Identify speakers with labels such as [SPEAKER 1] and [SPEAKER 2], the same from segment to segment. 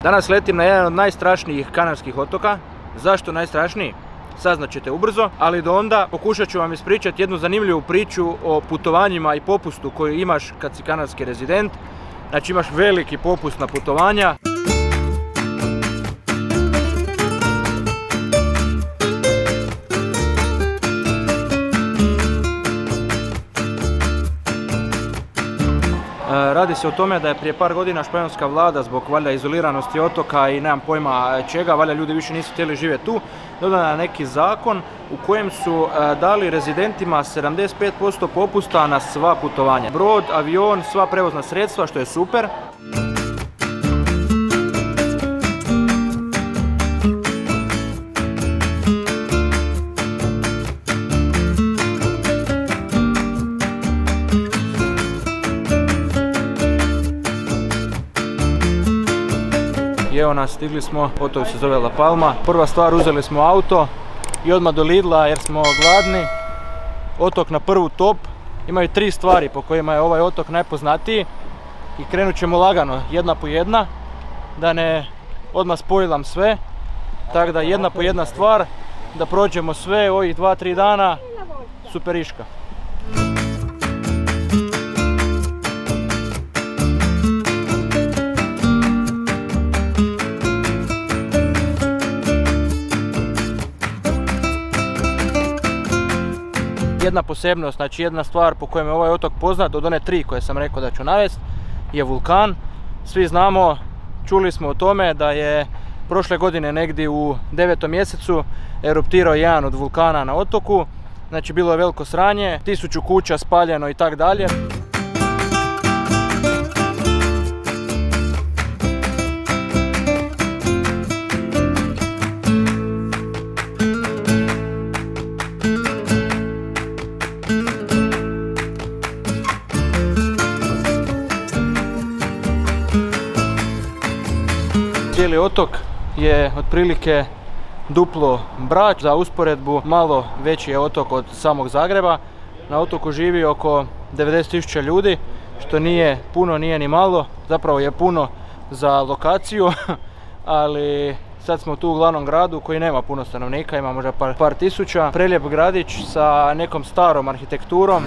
[SPEAKER 1] Danas letim na jedan od najstrašnijih kanarskih otoka. Zašto najstrašniji? Saznat ćete ubrzo, ali do onda pokušat ću vam ispričati jednu zanimljivu priču o putovanjima i popustu koju imaš kad si kanarski rezident. Znači imaš veliki popust na putovanja. Radi se o tome da je prije par godina španjolska vlada zbog valjda izoliranosti otoka i nemam pojma čega, valjda ljudi više nisu htjeli živjeti tu, dodana neki zakon u kojem su dali rezidentima 75% popusta na sva putovanja. Brod, avion, sva prevozna sredstva, što je super. I evo nas, stigli smo, otok se zove La Palma. Prva stvar, uzeli smo auto i odmah do Lidla jer smo gladni. Otok na prvu top. Imaju 3 stvari po kojima je ovaj otok najpoznatiji. I krenut ćemo lagano, jedna po jedna, da ne odmah spoilam sve. Tako da jedna po jedna stvar, da prođemo sve ovih 2-3 dana, superiška. Jedna posebnost, znači jedna stvar po kojem je ovaj otok poznat, od one 3 koje sam rekao da ću navesti, je vulkan. Svi znamo, čuli smo o tome da je prošle godine negdje u 9. mjesecu eruptirao jedan od vulkana na otoku. Znači bilo je veliko sranje, 1000 kuća spaljeno i tak dalje. Cijeli otok je otprilike duplo Brač, za usporedbu malo veći je otok od samog Zagreba. Na otoku živi oko 90.000 ljudi, što nije puno, nije ni malo, zapravo je puno za lokaciju, ali sad smo tu u glavnom gradu koji nema puno stanovnika, ima možda par tisuća. Prelijep gradić sa nekom starom arhitekturom.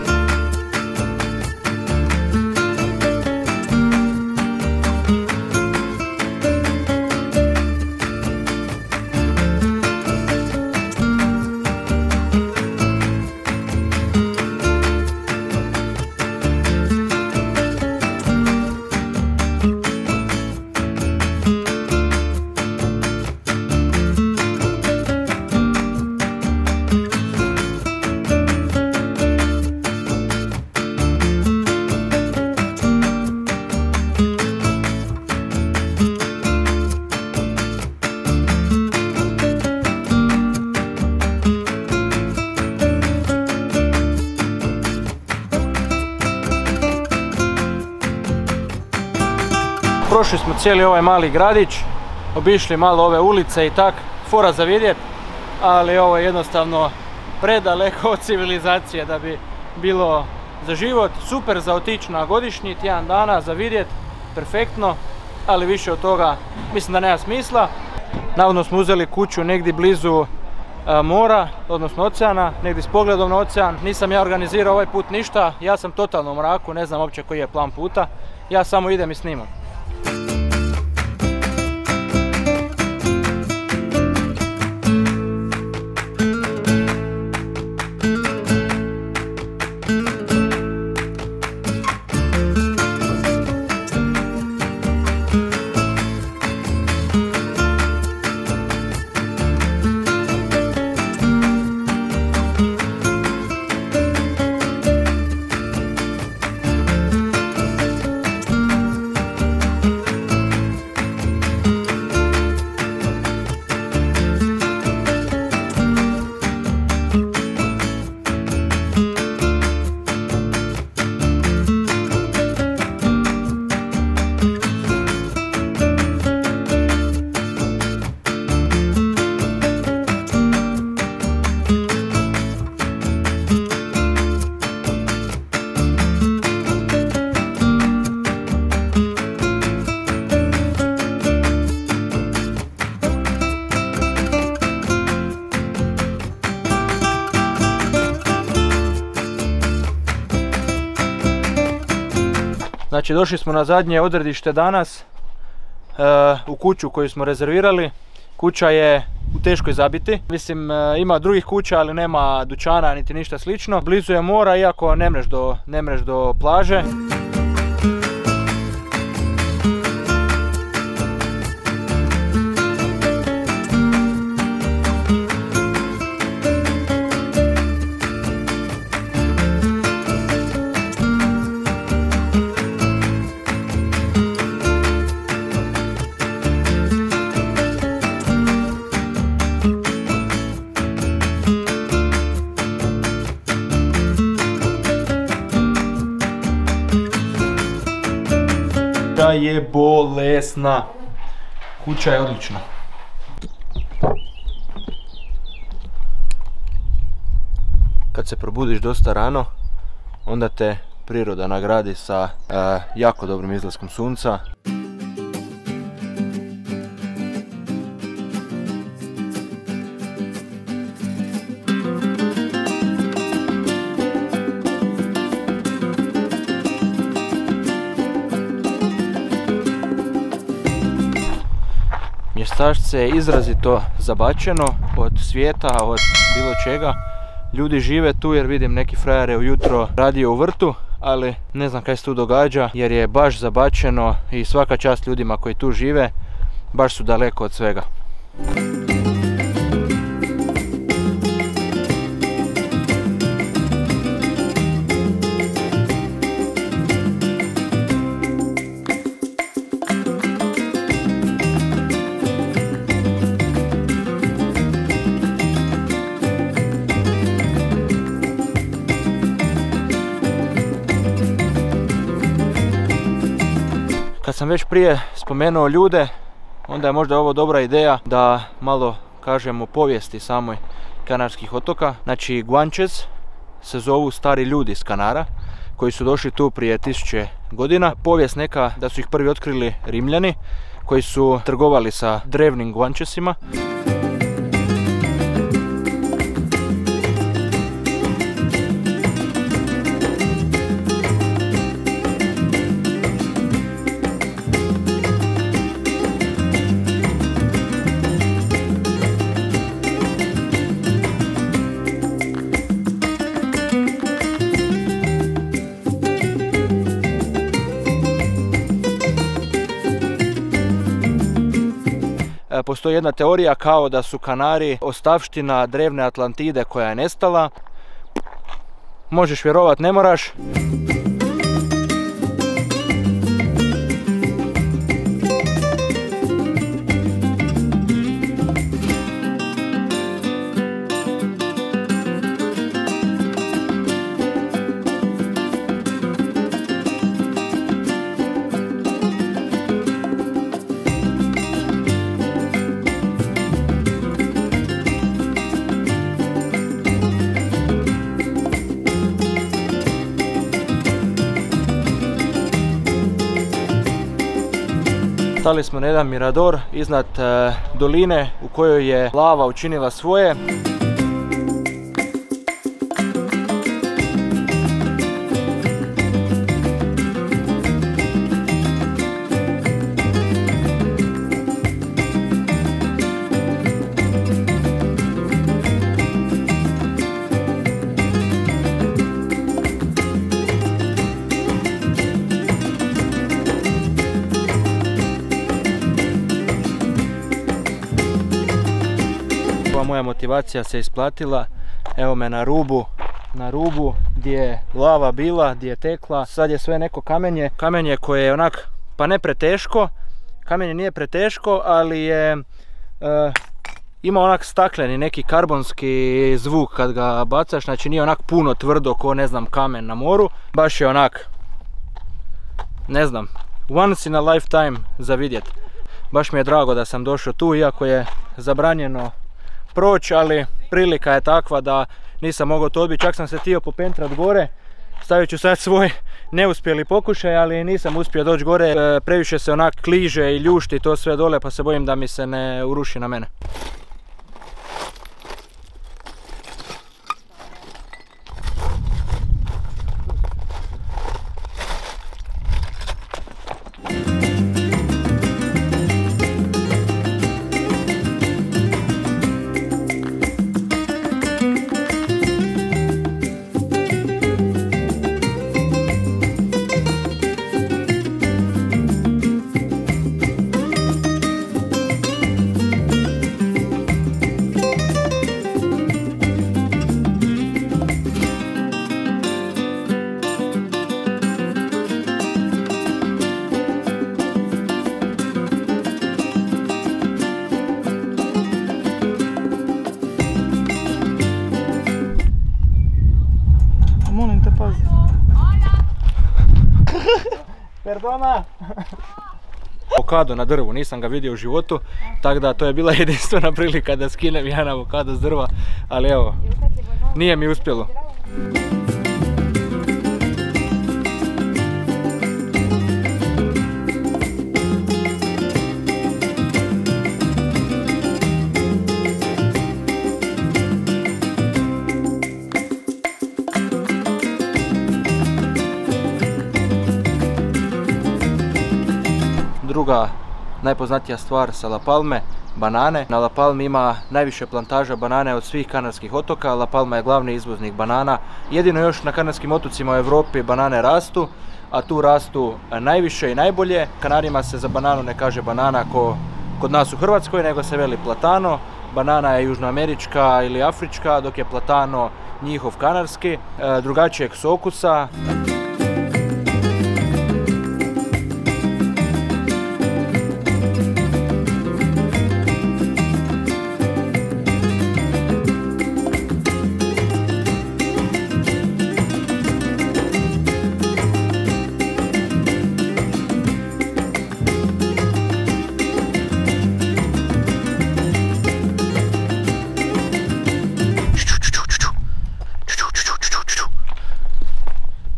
[SPEAKER 1] Prošli smo cijeli ovaj mali gradić, obišli malo ove ulice i tak, fora za vidjet, ali ovo je jednostavno predaleko od civilizacije da bi bilo za život. Super za otići na godišnji, tjedan dana za vidjet, perfektno, ali više od toga mislim da nema smisla. Navodno smo uzeli kuću negdje blizu mora, odnosno oceana, negdje s pogledom na ocean. Nisam ja organizirao ovaj put ništa, ja sam totalno u mraku, ne znam uopće koji je plan puta, ja samo idem i snimam. Znači došli smo na zadnje odredište danas u kuću koju smo rezervirali. Kuća je u teškoj zabiti. Mislim, ima drugih kuća, ali nema dućana niti ništa slično. Blizu je mora, iako ne mreš do plaže. Je bolesna. Kuća je odlična. Kad se probudiš dosta rano, onda te priroda nagradi sa jako dobrim izlaskom sunca. Mjestašce je izrazito zabačeno od svijeta, od bilo čega. Ljudi žive tu jer vidim neki frajer je ujutro radio u vrtu, ali ne znam kaj se tu događa jer je baš zabačeno i svaka čast ljudima koji tu žive, baš su daleko od svega. Kad sam već prije spomenuo ljude, onda je možda ovo dobra ideja da malo kažemo povijesti samoj Kanarskih otoka. Znači Guanches se zovu stari ljudi iz Kanara koji su došli tu prije 1000 godina. Povijest neka da su ih prvi otkrili Rimljani koji su trgovali sa drevnim Guanchesima. Postoji jedna teorija kao da su Kanari ostavština drevne Atlantide koja je nestala. Možeš vjerovat, ne moraš. Stali smo na jedan mirador iznad doline u kojoj je lava učinila svoje. Moja motivacija se isplatila, evo me na rubu gdje je lava bila, gdje je tekla, sad je sve neko kamenje koje je onak, pa ne preteško, kamenje nije preteško, ali je ima onak stakleni neki karbonski zvuk kad ga bacaš, znači nije onak puno tvrdo ko ne znam kamen na moru, baš je onak, ne znam, once in a lifetime za vidjet. Baš mi je drago da sam došao tu, iako je zabranjeno proći, ali prilika je takva da nisam mogao to odbiti, čak sam se htio popentrat gore, stavit ću sad svoj neuspjeli pokušaj, ali nisam uspio doći gore, previše se onak kliže i ljušti to sve dole, pa se bojim da mi se ne uruši na mene. Pardona. Avokado na drvu, nisam ga vidio u životu, tako da to je bila jedinstvena prilika da skinem jedan avokado s drva, ali evo, nije mi uspjelo. Druga najpoznatija stvar sa La Palme, banane. Na La Palmi ima najviše plantaža banane od svih Kanarskih otoka. La Palma je glavni izvoznik banana. Jedino još na Kanarskim otocima u Europi banane rastu, a tu rastu najviše i najbolje. Kanarima se za bananu ne kaže banana ko kod nas u Hrvatskoj, nego se veli platano. Banana je južnoamerička ili afrička, dok je platano njihov kanarski, drugačijeg su okusa.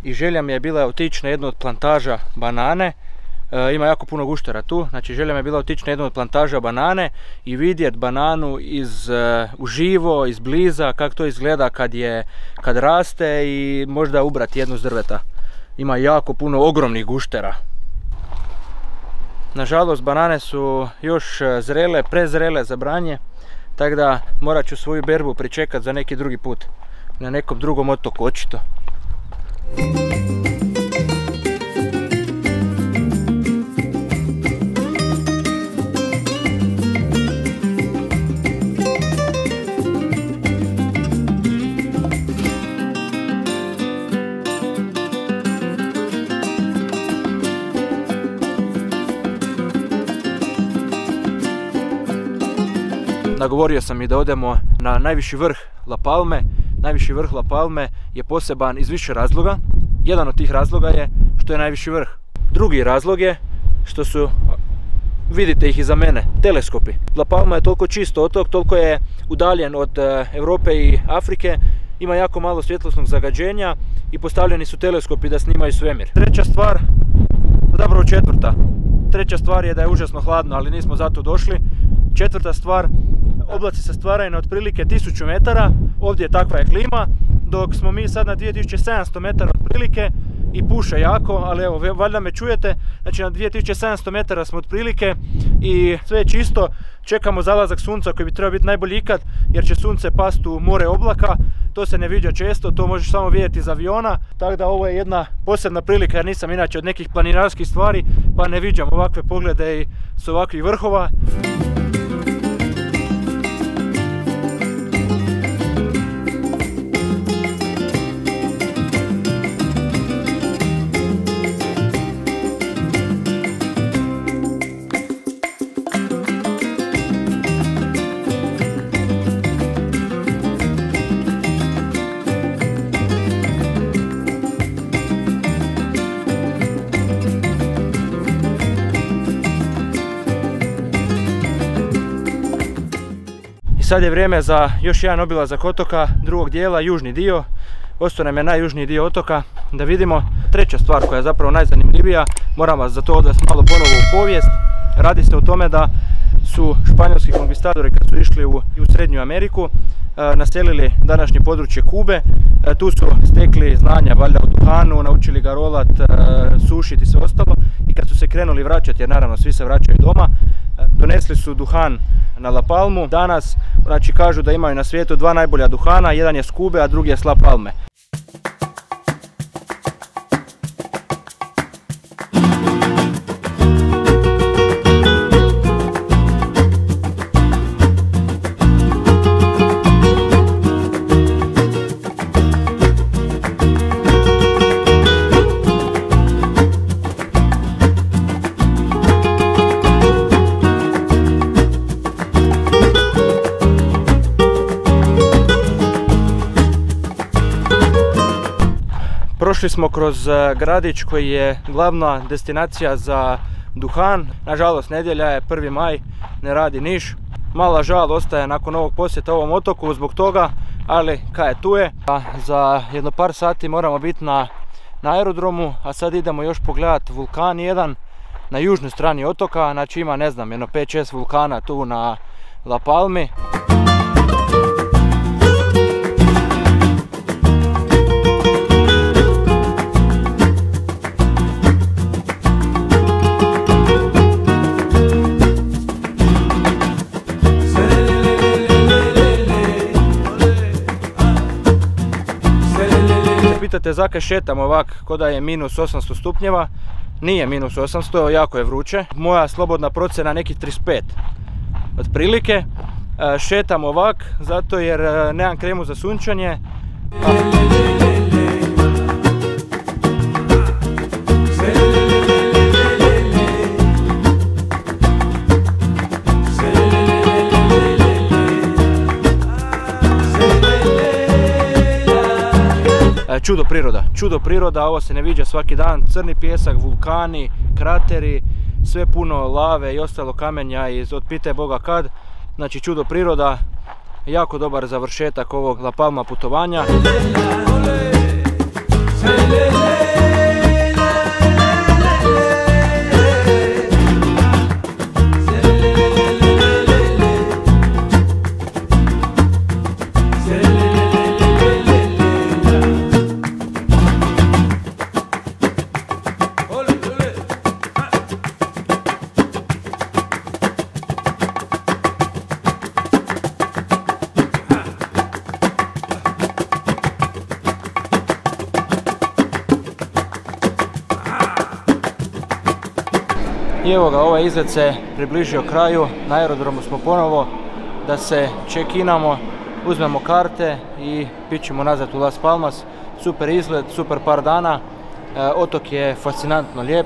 [SPEAKER 1] I želja mi je bila otići na jednu od plantaža banane, ima jako puno guštera tu, znači želja mi je bila otići na jednu od plantaža banane i vidjeti bananu uživo, izbliza, kako to izgleda kad raste i možda ubrati jednu s drveta. Ima jako puno ogromnih guštera. Nažalost, banane su još zrele, prezrele za branje, tako da morat ću svoju berbu pričekati za neki drugi put, na nekom drugom otoku očito. Nagovorio sam i da odemo na najviši vrh La Palme. Najviši vrh La Palme je poseban iz više razloga. Jedan od tih razloga je što je najviši vrh. Drugi razlog je što su, vidite ih iza mene, teleskopi. La Palma je toliko čist otok, toliko je udaljen od Europe i Afrike, ima jako malo svjetlosnog zagađenja i postavljeni su teleskopi da snimaju svemir. Treća stvar, zapravo četvrta. Treća stvar je da je užasno hladno, ali nismo zato došli. Četvrta stvar, oblaci se stvaraju na otprilike 1000 metara, ovdje takva je klima, dok smo mi sad na 2700 metara otprilike i puše jako, ali evo, valjda me čujete, znači na 2700 metara smo otprilike i sve je čisto, čekamo zalazak sunca koji bi trebao biti najbolji ikad, jer će sunce pasti u more oblaka, to se ne viđa često, to možeš samo vidjeti iz aviona, tako da ovo je jedna posebna prilika jer nisam inače od nekih planinarskih stvari, pa ne viđam ovakve poglede i s ovakvih vrhova. Sad je vrijeme za još jedan obilazak otoka, drugog dijela, južni dio. Ostao nam je najjužniji dio otoka, da vidimo. Treća stvar koja je zapravo najzanimljivija, moram vas za to odvesti malo ponovo u povijest. Radi se o tome da su španjolski konkvistadori kad su išli u Srednju Ameriku naselili današnje područje Kube. Tu su stekli znanja valjda o duhanu, naučili ga rolat, sušiti i sve ostalo. I kad su se krenuli vraćati, jer naravno svi se vraćaju doma, donesli su duhan na La Palmu. Danas znači, kažu da imaju na svijetu dva najbolja duhana, jedan je s Kube, a drugi je s La Palme. Prošli smo kroz gradić koji je glavna destinacija za duhan. Nažalost, nedjelja je, 1. maj, ne radi niš. Mala žal ostaje nakon ovog posjeta ovom otoku zbog toga, ali kaj je tu je. Za jedno par sati moramo biti na aerodromu, a sad idemo još pogledati vulkan jedan na južnoj strani otoka. Znači ima, ne znam, jedno 5-6 vulkana tu na La Palmi. Pitate zakaj šetam ovak ko da je minus 800 stupnjeva. Nije minus 800, jako je vruće. Moja slobodna procjena nekih 35 otprilike. Šetam ovak zato jer nemam kremu za sunčanje. Čudo priroda, ovo se ne viđa svaki dan, crni pjesak, vulkani, krateri, sve puno lave i ostalo kamenja od pite Boga kad. Znači čudo priroda, jako dobar završetak ovog La Palma putovanja. I evo ga, ovaj izlet se približio kraju, na aerodromu smo ponovo da se check-inamo, uzmemo karte i pićemo nazad u Las Palmas. Super izlet, super par dana, otok je fascinantno lijep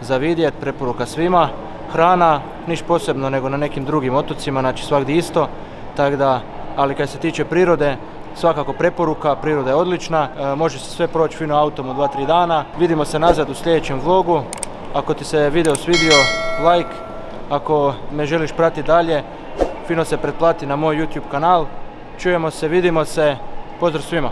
[SPEAKER 1] za vidjet, preporuka svima. Hrana, niš posebno nego na nekim drugim otocima, znači svagdje isto, tako da, ali kad se tiče prirode, svakako preporuka, priroda je odlična, može se sve proći fino autom u 2-3 dana. Vidimo se nazad u sljedećem vlogu. Ako ti se video svidio, like, ako me želiš pratiti dalje, fino se pretplati na moj YouTube kanal. Čujemo se, vidimo se, pozdrav svima!